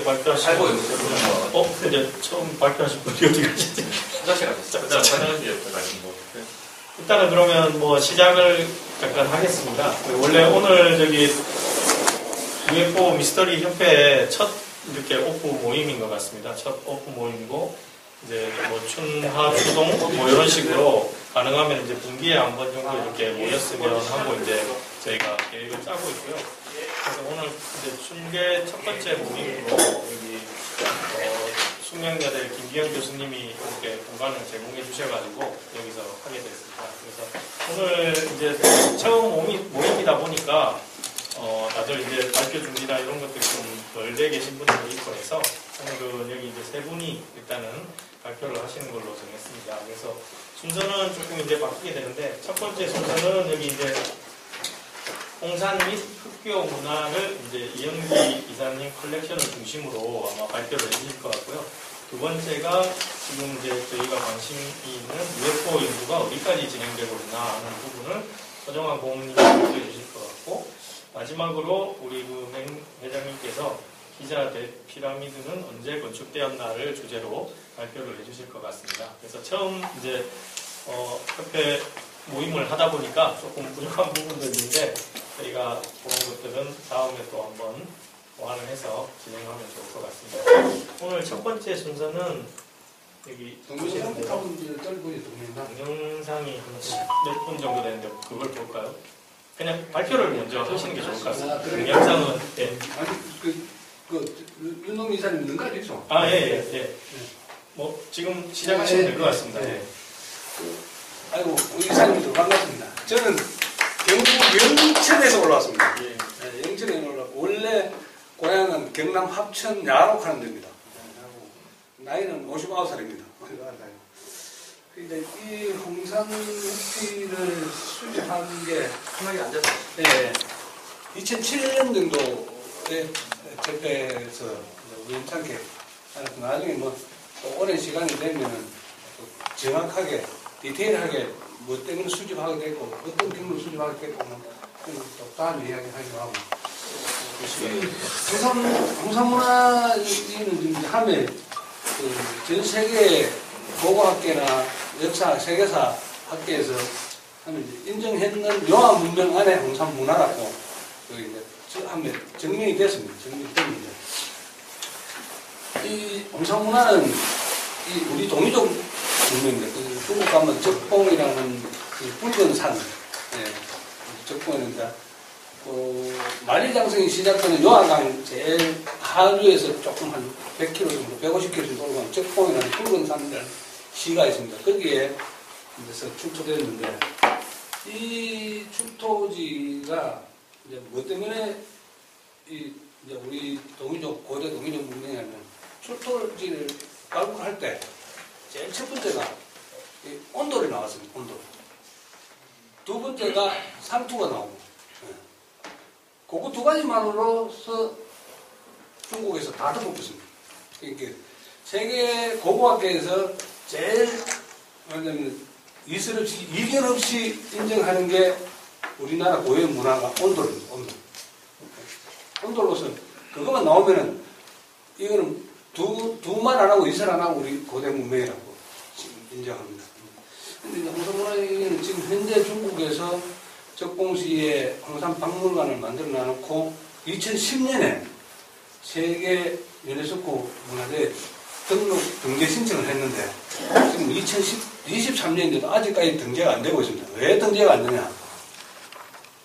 발표하시고 근데 처음 발표하신 분이 어디 가셨지? 화장실 가셨어요? 화장실 말씀 뭐. 일단은 그러면 뭐 시작을 잠깐 하겠습니다. 원래 오늘 저기 UFO 미스터리 협회 첫 이렇게 오프 모임인 것 같습니다. 첫 오프 모임이고 이제 뭐 춘하 추동 뭐 이런 식으로 가능하면 이제 분기에 한 번 정도 이렇게 모였으면 하고 이제 저희가 계획을 짜고 있고요. 그래서 오늘 이제 춘계 첫 번째 모임으로 여기 숙명여대 김기현 교수님이 이렇게 공간을 제공해 주셔가지고 여기서 하게 됐습니다. 그래서 오늘 이제 처음 모임이다 보니까 다들 이제 발표 준비나 이런 것들이 좀 덜 돼 계신 분들도 있고 해서 오늘은 여기 이제 세 분이 일단은 발표를 하시는 걸로 정했습니다. 그래서 순서는 조금 이제 바뀌게 되는데 첫 번째 순서는 여기 이제 홍산 및 흑교 문화를 이제 이영기 이사님 컬렉션을 중심으로 아마 발표를 해주실 것 같고요. 두 번째가 지금 이제 저희가 관심이 있는 UFO 연구가 어디까지 진행되고 있나 하는 부분을 서정환 고문님이 발표해 주실 것 같고, 마지막으로 우리 그 회장님께서 기자 대피라미드는 언제 건축되었나를 주제로 발표를 해주실 것 같습니다. 그래서 처음 이제 협회 모임을 하다 보니까 조금 부족한 부분도 있는데 저희가 그런 것들은 다음에 또 한번 보완을 해서 진행하면 좋을 것 같습니다. 오늘 첫 번째 순서는 여기 동영상이 몇 분 정도 되는데 그걸 볼까요? 그냥 발표를 먼저 하시는 게 좋을 것 같습니다. 동영상은 예. 아니 윤동 이사님 능가지 있죠? 예. 뭐 지금 시작하시면 될 것 같습니다. 예. 아이고 우리 이사님도 반갑습니다. 저는 경북 영천에서 올라왔습니다. 영천에 올라왔고 원래 고향은 경남 합천 야록하는 데입니다. 나이는 59살입니다. 근데 이 홍산 흑피를 수집한 게 편하게 앉아서. 2007년 정도에 접해서 우연찮게 나중에 뭐 오랜 시간이 되면은 정확하게 디테일하게 뭐 때문에 수집하게 됐고 어떤 경로 수집하게 됐고 또 다른 이야기 하기도 하고 홍산문화는 하면 전 세계 고고학계나 역사 세계사 학계에서 인정했는 용화 문명 안에 홍산문화라고 하면 증명이 됐습니다. 정리됐는데 이 홍산문화는 우리 동이족 문명인데 중국 가면 적봉이라는 붉은 산 적봉인데 만리장성이 시작되는 요하강 제일 하류에서 조금 한 100km 정도 150km 정도 올라가면 적봉이라는 붉은 산이라는 시가 있습니다. 거기에 출토됐는데 이 출토지가 이제 뭐 때문에 이제 우리 동이족 고대 동이족 문명에는 출토지를 발굴할 때 제일 첫 번째가 온돌이 나왔습니다. 온돌. 두 번째가 상투가 나오고. 그거 두 가지만으로서 중국에서 다 덮어붙습니다. 그러니까 세계 고고학계에서 제일 뭐냐면 이설 없이 이견 없이 인정하는 게 우리나라 고유 문화가 온돌입니다. 온돌. 온돌로서 그것만 나오면은 이거는 두 말 안 하고 이설 안 하고 우리 고대 문명이라고 인정합니다. 근데 홍산문화는 지금 현재 중국에서 적봉시에 홍산 박물관을 만들어 놔놓고 2010년에 세계 유네스코 문화재 등록 등재 신청을 했는데 지금 2023년인데도 아직까지 등재가 안 되고 있습니다. 왜 등재가 안 되냐?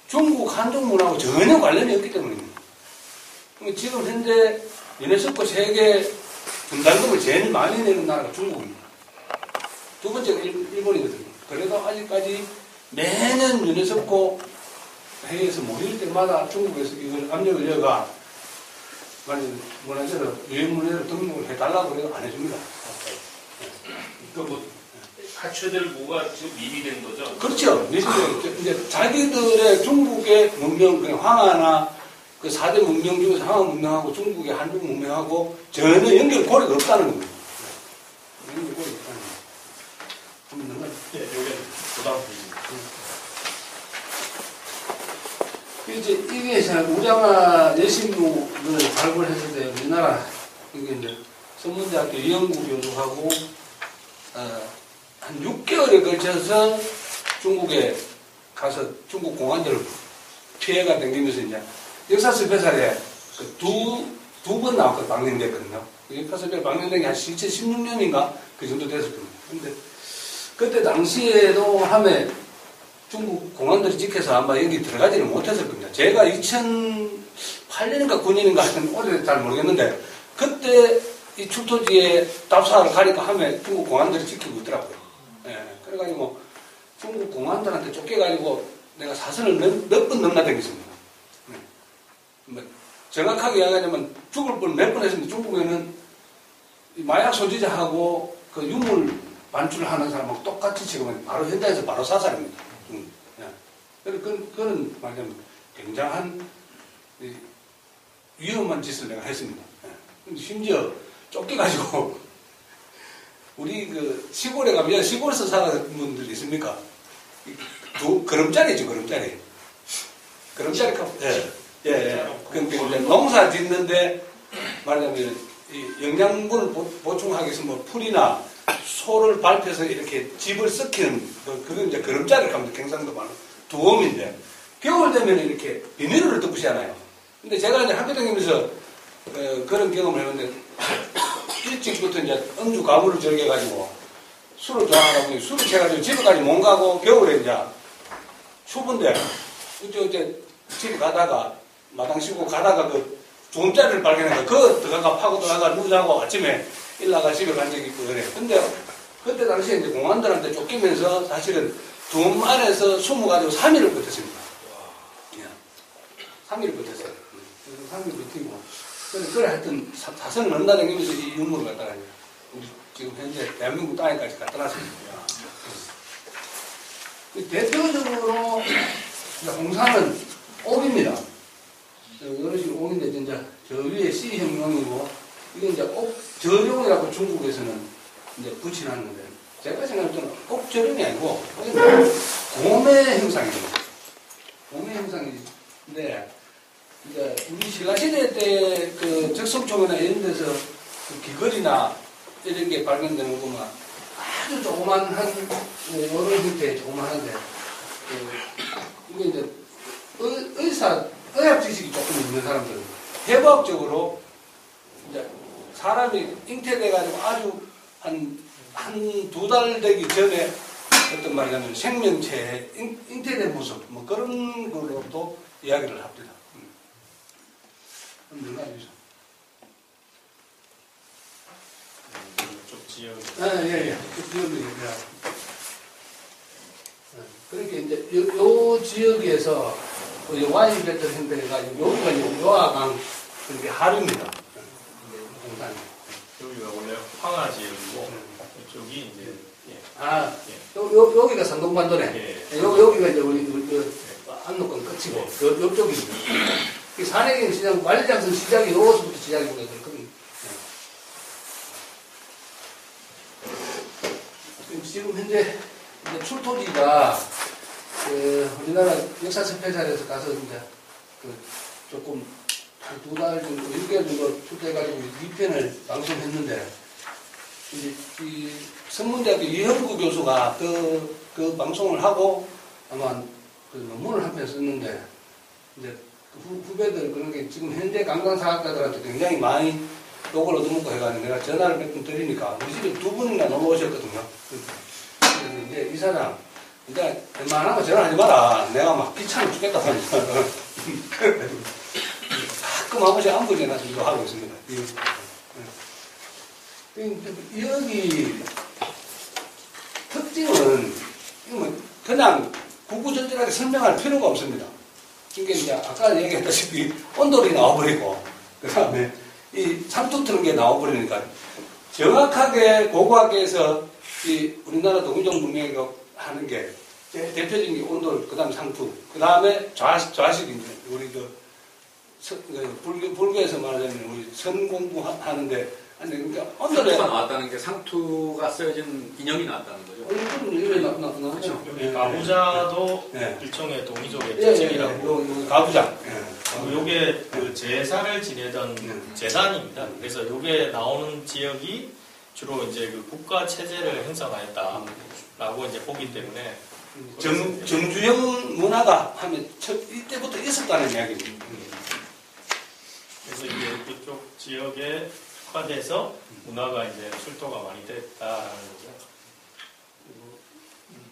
중국 한족 문화하고 전혀 관련이 없기 때문입니다. 지금 현재 유네스코 세계 분담금을 제일 많이 내는 나라가 중국입니다. 두 번째가 일본이거든요. 그래도 아직까지 매년 유네스코 회의에서 모일 때마다 중국에서 이걸 압력을 넣어가 문화재를 유해문화재를 등록을 해달라고 해도 안 해줍니다. 그러니까 갖춰야 될 뭐가 지금 미비된 거죠? 그렇죠. 이제 자기들의 중국의 문명, 그냥 황하나 그 4대 문명 중에서 황하 문명하고 중국의 한중 문명하고 전혀 연결고리가 없다는 겁니다. 연결고리가 없다는 겁니다. 한번 넘어가죠. 여기 부담 이제 이게 우량화 여신문을 발굴했을 때 우리나라 이게 이제 선문대학교 이영구 교수하고 한 6개월에 걸쳐서 중국에 가서 중국 공안들 피해가 생기면서 이제 역사스페셜에 두 번 나왔거든요. 방영됐거든요. 역사스페셜 방영된 게 한 2016년인가 그 정도 됐을 겁니다. 근데 그때 당시에도 함에 중국 공안들이 지켜서 아마 여기 들어가지는 못했을 겁니다. 제가 2008년인가 9년인가 하여튼 오래돼서 잘 모르겠는데 그때 이 출토지에 답사를 가니까 함에 중국 공안들이 지키고 있더라고요. 예, 그래가지고 중국 공안들한테 쫓겨가지고 내가 사선을 몇 번 넘나다녔습니다. 뭐 정확하게 이야기하자면 죽을 뻔 몇 번 했습니다. 중국에는 이 마약 소지자하고 그 유물 반출하는 사람하고 똑같이 지금 바로 현장에서 바로 사살입니다. 예. 그런 말하자면 굉장한 위험한 짓을 내가 했습니다. 예. 근데 심지어 쫓겨가지고 우리 그 시골에 가면 시골에서 사는 분들 있습니까? 걸음자리죠, 걸음자리. 걸음자리 예. 근데 이제 농사 짓는데 말하자면 이 영양분을 보충하기 위해서 뭐 풀이나 소를 밟혀서 이렇게 집을 썩히는 그건 이제 걸음자리를 가면 경상도 말로 두엄인데 겨울 되면 이렇게 비닐을 덮으시잖아요. 근데 제가 이제 학교 다니면서 그런 경험을 해봤는데 일찍부터 이제 음주 가물을 즐겨가지고 술을 좋아하다 보니 술을 취해가지고 집에까지 못 가고 겨울에 이제 추운데 이제 집에 가다가 마당 쉬고 가다가 그 좋은 자리를 발견해서 그 들어가 파고 들어가 누자고 아침에 일나가 집에 간 적이 있고 그래. 근데 그때 당시에 이제 공안들한테 쫓기면서 사실은 둠 안에서 숨어가지고 3일을 버텼습니다. 3일을 버텼어요. 그래서 3일 버티고. 그래 하여튼 사선을 넘나다니면서 이 유물을 갖다가 우리 지금 현재 대한민국 땅에까지 갖다 놨습니다. 대표적으로 홍산은 옥입니다. 이런 식으로 옥인데 진짜 저 위에 C형용이고 이건 이제 옥저룡이라고 중국에서는 이제 붙이는 건데 제가 생각할 때는 옥저룡이 아니고 곰의 형상입니다. 곰의 형상인데 이제 우리 신라시대 때 그 적성총이나 이런 데서 그 귀걸이나 이런 게 발견되는 거 보면 아주 조그만 이런 형태의 조그만한데 이게 이제 의학 지식이 조금 있는 사람들은 해부학적으로 이제 사람이 잉태돼가지고 아주 한 두 달 되기 전에 어떤 말이냐면 생명체의 잉태된 모습 뭐 그런 걸로도 이야기를 합니다. 쪽 지역. 예. 그 지역이 그러니까 이제 요 지역에서 와인 배틀 형태가 여기가 요아강 그렇게 하류입니다. 여기가 원래 황하 지역이고 이쪽이 이제 여기가 산동반도네. 여기가 이제 우리 안록강 끝이고 요쪽입니다. 산행인 시장 만리장성 시작이 여기서부터 시작이 되거든요. 지금 현재 출토지가 우리나라 역사스페셜에서 가서 이제 조금 한 두 달 정도, 6개월 정도 출토해가지고 2편을 방송했는데 이제 이 성문대학교 이형구 교수가 그 방송을 하고 아마 그 논문을 한 편 썼는데 이제 그 후배들 그런 게 지금 현재 관광사학자들한테 굉장히 많이 욕을 얻어먹고 해가지고 내가 전화를 몇 번 드리니까 우리 집에 두 분이나 놀러 오셨거든요. 그래서 이제 이 사람 이제 웬만하면 전화하지 마라. 내가 막 귀찮아 죽겠다 하니까 가끔 한 번씩 안부 전화 좀 하고 있습니다. 여기 특징은 그냥 구구절절하게 설명할 필요가 없습니다. 이게 이제 아까 얘기했다시피 온돌이 나와버리고 그 다음에 이 상투 트는 게 나와버리니까 정확하게 고고학계에서 이 우리나라 동종 문명이라고 하는 게 제일 대표적인 게 온돌, 그 다음에 상투, 그 다음에 좌식인데 우리 불교에서 말하자면 우리 선 공부하는데 그러니까 온돌에 상투가 나왔다는 게 상투가 쓰여진 인형이 나왔다는 거죠. 그렇죠. 여기 가부자도 일종의 동이족의 예, 특징이라고. 가부장. 그리고 요게 그 제사를 지내던 제단입니다. 그래서 요게 나오는 지역이 주로 이제 그 국가 체제를 형성하였다라고 이제 보기 때문에 정주영 문화가 하면 이때부터 있었다는 이야기입니다. 그래서 이제 그쪽 지역에 특화돼서 문화가 이제 출토가 많이 됐다라는 거죠. 그리고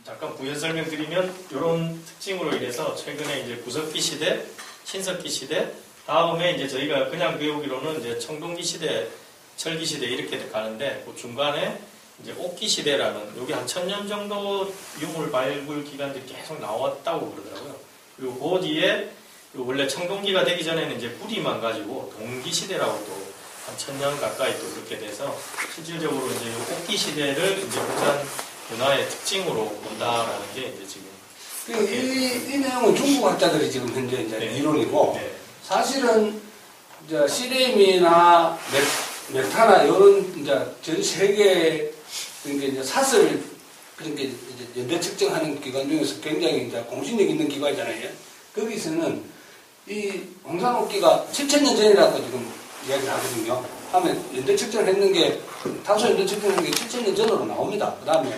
잠깐 부연 설명드리면 이런 특징으로 인해서 최근에 이제 구석기 시대, 신석기 시대, 다음에 이제 저희가 그냥 배우기로는 이제 청동기 시대, 철기 시대 이렇게 가는데 그 중간에 이제 옥기 시대라는 여기 한 1000년 정도 유물 발굴 기관들이 계속 나왔다고 그러더라고요. 그리고 그 뒤에 원래 청동기가 되기 전에는 이제 뿌리만 가지고 동기 시대라고 또 한 1000년 가까이 또 그렇게 돼서 실질적으로 이제 옥기 시대를 이제 부산 문화의 특징으로 본다라는 게 이제 지금 이 내용은 중국 학자들이 지금 현재 이제 네. 이론이고 네. 사실은 이제 시레미나 메타나 이런 이제 전 세계 이제 사슬 그런 게 이제 연대 측정하는 기관 중에서 굉장히 이제 공신력 있는 기관이잖아요. 거기서는 이 홍산옥기가 7000년 전이라고 지금 이야기를 하거든요. 하면 연대 측정을 했는 게 탄소 연대 측정한 게 7000년 전으로 나옵니다. 그 다음에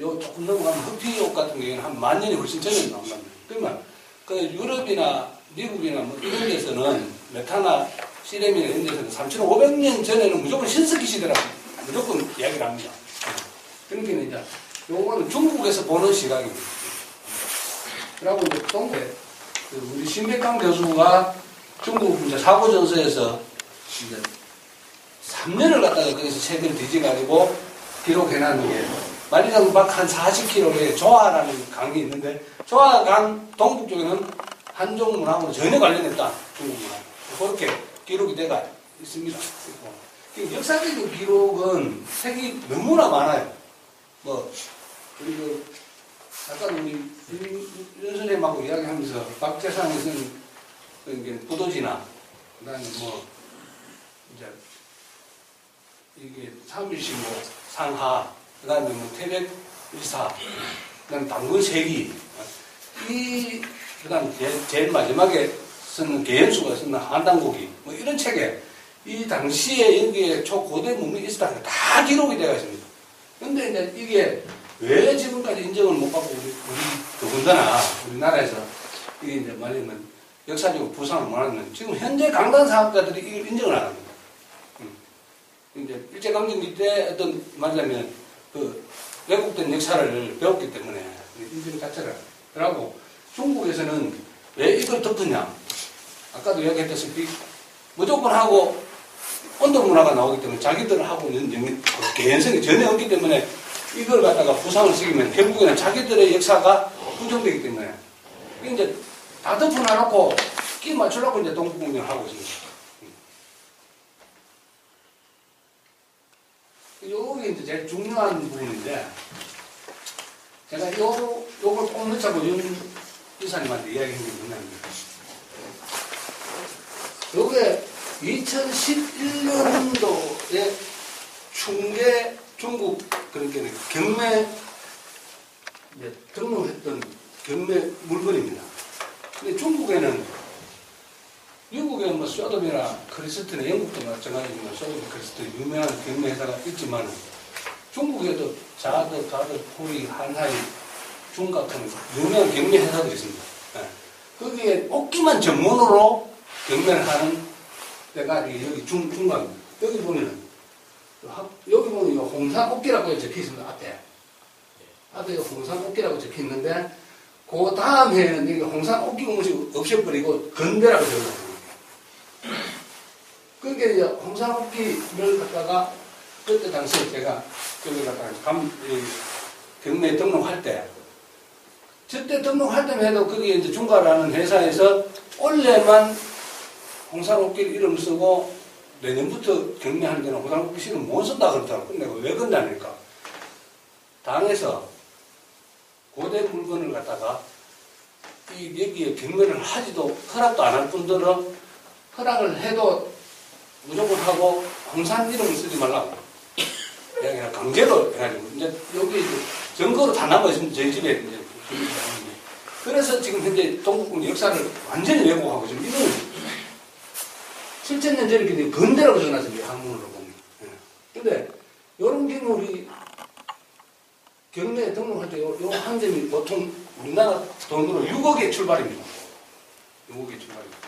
요 조금 넘어가면 흑피옥 같은 경우에는 한 10,000년이 훨씬 전에 나온답니다. 그러면 그 유럽이나 미국이나 뭐 이런 데서는 메타나 시레미나 이런 데서는 3,500년 전에는 무조건 신석기 시대라고 무조건 이야기를 합니다. 그러니까 이제 요거는 중국에서 보는 시각입니다. 그리고 이제 동대 우리 신백강 교수가 중국 이제 사고전서에서 이제 3년을 갖다가 거기서 책을 뒤져가지고 기록해놨는 게 만리장 밖 한 40km에 조화라는 강이 있는데 조화강 동북 쪽에는 한종 문화하고 전혀 관련했다. 중국 문화. 그렇게 기록이 돼가 있습니다. 역사적인 기록은 책이 너무나 많아요. 뭐 그리고 아까 우리 윤 선생님하고 이야기하면서 박재상이 쓴 부도지나 그다음에 뭐 이제 이게 3.1신고 상하 그다음에 뭐 태백일사 그다음 당군세기 그다음 제일 마지막에 쓰는 계연수가 쓰는 한당고기 뭐 이런 책에 이 당시에 여기에 초고대 문명이 있었다는 게 다 기록이 되어 있습니다. 근데 이제 이게 왜 지금까지 인정을 못 받고 우리 더군다나 우리나라에서 이게 이제 말하면 역사적으로 부상을 못 하는 지금 현재 강단사학자들이 이걸 인정을 안 합니다. 이제 일제강점기 때 어떤 말하자면 그 왜곡된 역사를 배웠기 때문에 인정 자체를 그러고 중국에서는 왜 이걸 덮느냐 아까도 이야기했다시피 무조건 하고 언덕 문화가 나오기 때문에 자기들 하고 있는 개연성이 전혀 없기 때문에 이걸 갖다가 부상을 시키면 결국에는 자기들의 역사가 부정되기 때문에 이제 다 덮어놔놓고 끼 맞추려고 이제 동북공연을 하고 있습니다. 요게 이제 제일 중요한 부분인데 제가 요걸 꼭 넣자고 윤 이사님한테 이야기한 게 뭐냐면 요게 2011년도에 충계 중국 그러니까 경매 등록했던 경매 물건입니다. 근데 중국에는 미국에 뭐 소돔이나 크리스트나 영국도 마찬가지지만 소돔, 크리스트 유명한 경매 회사가 있지만 중국에도 자드, 코리, 한하이, 중 같은 유명한 경매 회사들이 있습니다. 네. 거기에 옥기만 전문으로 경매를 하는 데가 여기 중간입니다. 여기 보면 홍산옥기라고 적혀 있습니다. 앞에 홍산옥기라고 적혀 있는데 그 다음에는 여기 홍산옥기 공식 없애버리고 건대라고 적혀 있습니다. 그러니까 이제 홍산옥기를 갖다가 그때 당시에 제가 여기 갖다가 경매 등록할 때 저때 등록할 때만 해도 거기에 이제 중가라는 회사에서 원래만 홍산옥길 이름 쓰고 내년부터 경매하는 데는 홍산옥길 씨는 못 쓴다 그러더라고요. 근데 왜 그런다니까 당에서 고대 물건을 갖다가 여기에 경매를 하지도 허락도 안 할 뿐더러 허락을 해도 무조건 하고 홍산 이름을 쓰지 말라고 그냥 강제로 해가지고 이제 여기 이제 증거로 다 남아있으면 저희 집에 이제 그래서 지금 현재 동국군 역사를 완전히 왜곡하고 지금 이거는 7,000년 전에 건대라고 적어놨습니다. 한문으로 보면. 근데 이런 경우 우리 경매에 등록할 때 요 한 점이 보통 우리나라 돈으로 6억의 출발입니다. 6억의 출발입니다.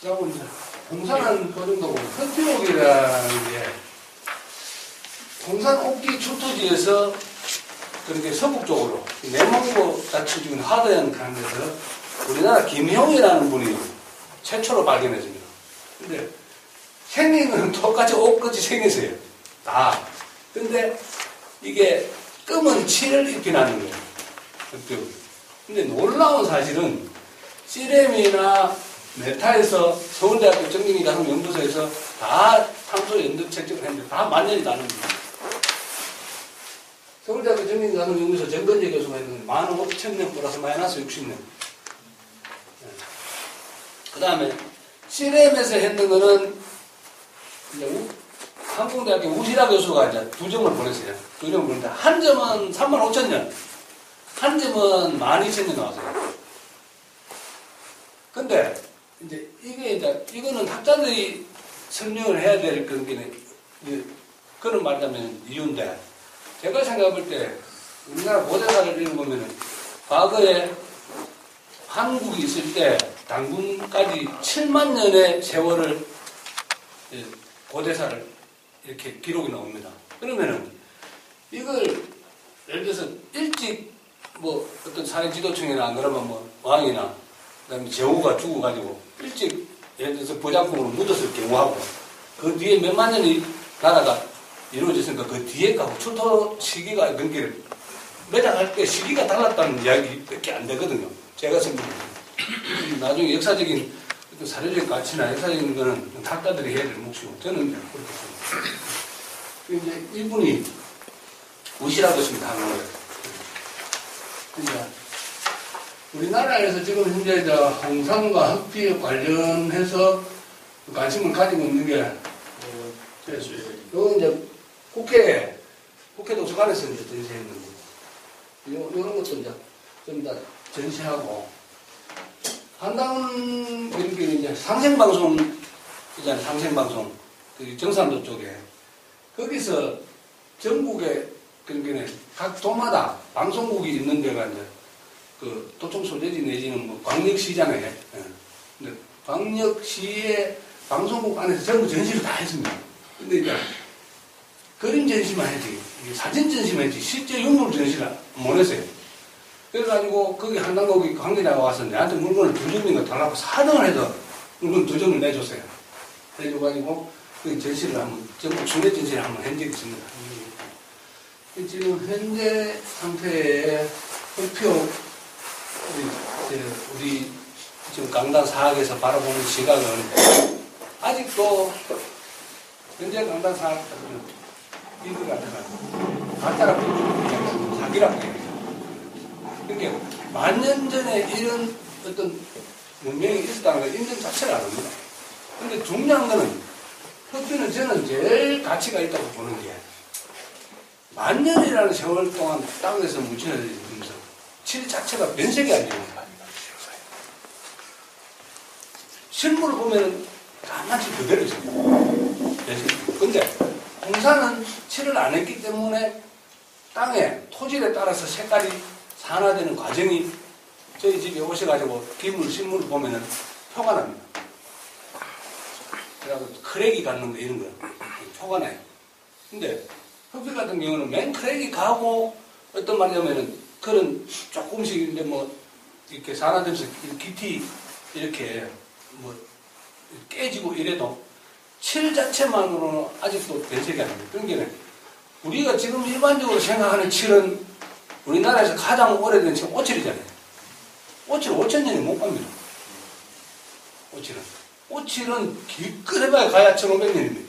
그리고 이제 공산은 그 정도고 흑비옥이라는 게 공산 옥기 출토지에서 그렇게 서북쪽으로 내목으로 자치 중인 하도현 가는 데서 우리나라 김형이라는 분이 최초로 발견해집니다. 근데 생긴 건 똑같이 옷같이 생겼어요. 다. 근데 이게 검은 칠을 입혀놨는 거예요. 근데 놀라운 사실은 시레미나 메타에서 서울대학교 정경이 가상연구소에서 다 탄소 연득 채점을 했는데 다 만년이 다릅니다. 서울대학교 정경이 가상연구소 정건재 교수가 했는데 15,000년 플러스 마이너스 60년. 그 다음에 시렘에서 했는 거는 이제 한국대학교 우시라 교수가 이제 2점을 보냈어요. 2점을 보냈는데 한 점은 35,000년, 한 점은 12,000년 나왔어요. 근데 이제 이게 이제 이거는 학자들이 설명을 해야 될 그런 게 그런 말하자면 이유인데 제가 생각할 때 우리나라 고대사를 읽어보면은 과거에 한국이 있을 때 당군까지 7만 년의 세월을 고대사를 이렇게 기록이 나옵니다. 그러면은 이걸 예를 들어서 일찍 뭐 어떤 사회 지도층이나 그러면 뭐 왕이나 그다음에 제후가 죽어가지고 일찍 예를 들어서 보장품으로 묻었을 경우하고 그 뒤에 몇만 년이 나라가 이루어졌으니까 그 뒤에 가고 출토 시기가 그렇게 매장할 때 시기가 달랐다는 이야기밖에 안 되거든요. 제가 생각합니다. 나중에 역사적인 사료적 가치나 역사적인 거는 학자들이 해야 될 몫이고 저는 그렇게 생각합니다. 이제 이분이 우시라고 있습니다. 하는 거예요. 그러니까 우리나라에서 지금 현재 홍산과 흑비에 관련해서 관심을 가지고 있는 게 이건 이제 국회 도서관에서 이제 전시했는 거고 이런 것도 이제 좀 다 전시하고 한당 이렇게 이제 상생방송 있잖아요. 상생방송 그 정산도 쪽에 거기서 전국에 그러니까 각 도마다 방송국이 있는 데가 이제 그 도청 소재지 내지는 뭐 광역시장에 근데 광역시의 방송국 안에서 전부 전시를 다 했습니다. 근데 이제 그림 전시만 했지 사진 전시만 했지 실제 유물 전시를 못 했어요. 그래가지고 거기 한당국이 관계자가 와서 내한테 물건을 2점인가 달라고 4등을 해서 물건 2점을 내줬어요. 해줘가지고 그 전시를 한번 전국 순회 전시를 한번 한 적이 있습니다. 지금 현재 상태의 흑표 우리 지금 강단 사학에서 바라보는 시각은 아직도 현재 강단 사학 이거 같아가지고 가짜라고 사기라고 해요. 그러니까 만년 전에 이런 어떤 문명이 있었다는 걸 인정 자체를 안 합니다. 근데 중요한 거는 흑표는 저는 제일 가치가 있다고 보는 게 만년이라는 세월 동안 땅에서 묻혀지면서 칠 자체가 변색이 안 됩니다. 실물을 보면 가만히 그대로 있습니다. 근데 홍산은 칠을 안 했기 때문에 땅에 토질에 따라서 색깔이 산화되는 과정이 저희 집에 오셔가지고 실물을 보면은 표가 납니다. 그래가지고 크랙이 갖는 거 이런 거 표가 나요. 근데 흑표 같은 경우는 맨 크랙이 가고 어떤 말이냐면은 그런 조금씩 이제 뭐 이렇게 산화되면서 깊이 이렇게 뭐 깨지고 이래도 칠 자체만으로는 아직도 변색이 안 돼요. 그러니까 우리가 지금 일반적으로 생각하는 칠은 우리나라에서 가장 오래된 칠 오칠이잖아요. 오칠 5,000년이 못 갑니다. 오칠은 기껏해봐야 가야 1,500년입니다.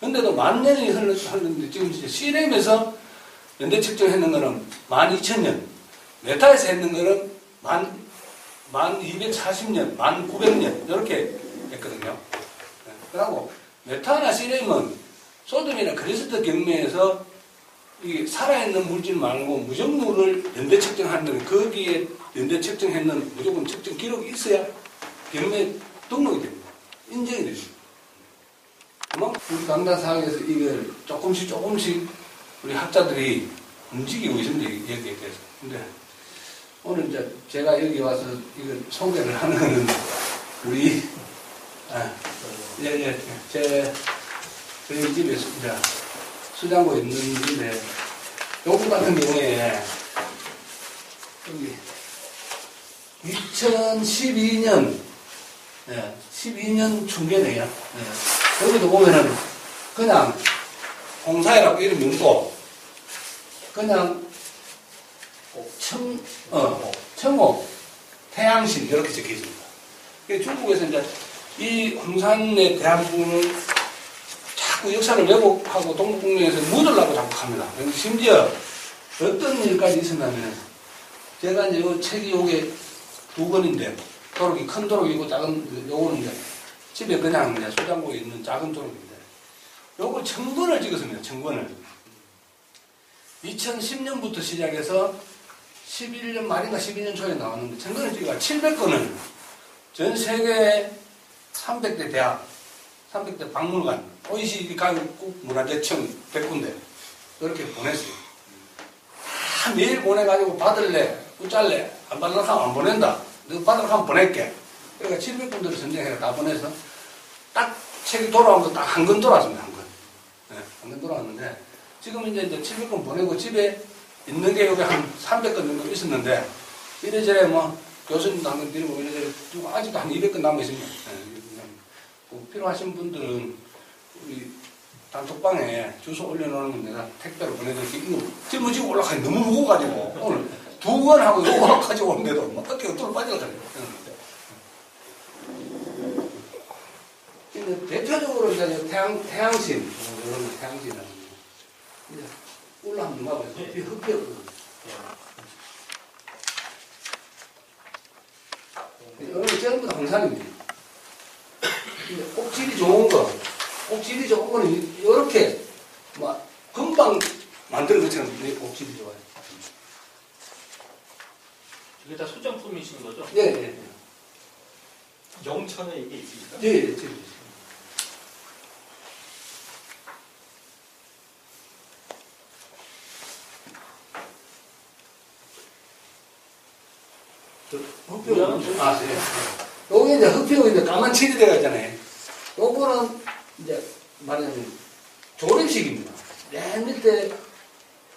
근데도 10,000년이 흘렀는데 지금 이제 시렘에서 연대 측정했는 거는 12,000년, 메타에서 했는 거는 1240년, 1900년 이렇게 했거든요. 그리고 메타나 시렘은 소돔이나 크리스트 경매에서 이 살아있는 물질 말고 무정물을 연대 측정하는 거기에 연대 측정했는 무조건 측정 기록이 있어야 병에 등록이 됩니다. 인정이 됩니다. 그만큼 우리 강단 사학에서 이걸 조금씩 우리 학자들이 움직이고 있습니다. 여기에 대해서. 근데 오늘 이제 제가 여기 와서 이걸 소개를 하는 우리 저희 집에 이제 수장고에 있는데 요거 같은 경우에 여기 2012년 12년 중계네요. 여기도 보면은 그냥 공사이라고 이름 명고 그냥 청옥 태양신 이렇게 적혀 있습니다. 중국에서 이제 이 홍산에 대한 부분을 자꾸 역사를 왜곡하고 동북공룡에서 묻으려고 자꾸 합니다. 심지어 어떤 일까지 있었냐면 제가 이제 요 책이 요게 2권인데 도록이 큰 도록이고 작은 요거는 이제 집에 그냥 이제 소장고에 있는 작은 도록인데 요걸 청권을 찍었습니다. 청권을 2010년부터 시작해서 11년 말인가 12년 초에 나왔는데 청권을 찍어가 700건을 전 세계 300대 대학, 300대 박물관, OECD 가국 문화재청 100군데 이렇게 보냈어요. 다 매일 보내가지고 받을래, 웃잘래, 안 받으려고 하면 안 보낸다. 너 받으려고 하면 보낼게. 그러니까 700군데를 선정해서 다 보내서 딱 책이 돌아온 거 딱 한 건 돌아왔습니다. 한 건. 네, 한 건 돌아왔는데 지금 이제 700건 보내고 집에 있는 게 여기 한 300건 정도 있었는데 이래저래 뭐 교수님도 한 건 드리고 이래저래 아직도 한 200건 남아있습니다. 네, 필요하신 분들은 우리 단톡방에 주소 올려놓는 건 내가 택배로 보내드릴게. 이거 짊어지고 올라가니 너무 무거워가지고 오늘 2권 하고 요거 가지고 오는데도 뭐 어깨가 뚫어 빠져가지고. 근데 대표적으로 이제 태양신, 이런 태양신이라는 거. 이제 올라 한번 봐봐요. 흑뼈거든요. 여러분 전부 다 홍산입니다. 근데 꼭질이 좋은 거는 이렇게 막 금방 만드는 것처럼 꼭질이 좋아요. 이게 다 소장품이신 거죠? 네. 영천에 이게 있습니까? 네, 지금. 흑표는 네. 요게 이제 흑표가 이제 까만 칠이 되어 있잖아요. 요거는 이제 말하자면 조립식입니다. 맨 밑에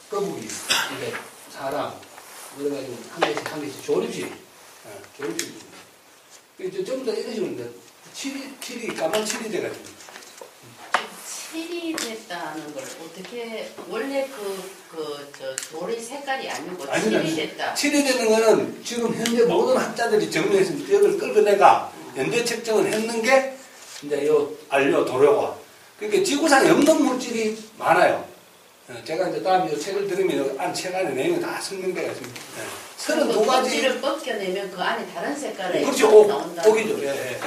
거북이, 이게 사람, 그래가지고 한 개씩 조립식. 조립식입니다. 이제 전부 다 이런 식으로 이제 칠이 까만 칠이 돼가지고. 칠이 됐다는 걸 어떻게 원래 돌의 색깔이 아니고 칠이 됐다. 칠이 되는 거는 지금 현재 모든 학자들이 증명했습니다. 이걸 끌어내가 연대 측정을 했는 게 이제 요 알료 도료가. 그러니까 지구상에 없는 물질이 많아요. 제가 이제 다음에 이 책을 들으면 책 안에 내용이 다 설명되어 있습니다. 32가지. 껍질을 벗겨내면 그 안에 다른 색깔의 그렇죠. 나온다. 옥이죠. 예.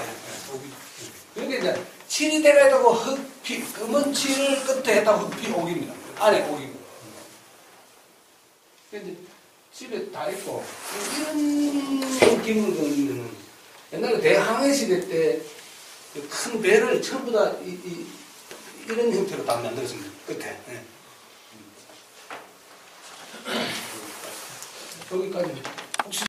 그러니까 이제 칠이 돼가지고 흑피, 검은 칠을 끝에 했다고 흑피 옥입니다. 안에 옥이고. 근데 집에 다 있고, 이런 기물을 보면 옛날에 대항해 시대 때 큰 배를 전부 다 이런 형태로 다 만들었습니다. 끝에. 예. 여기까지.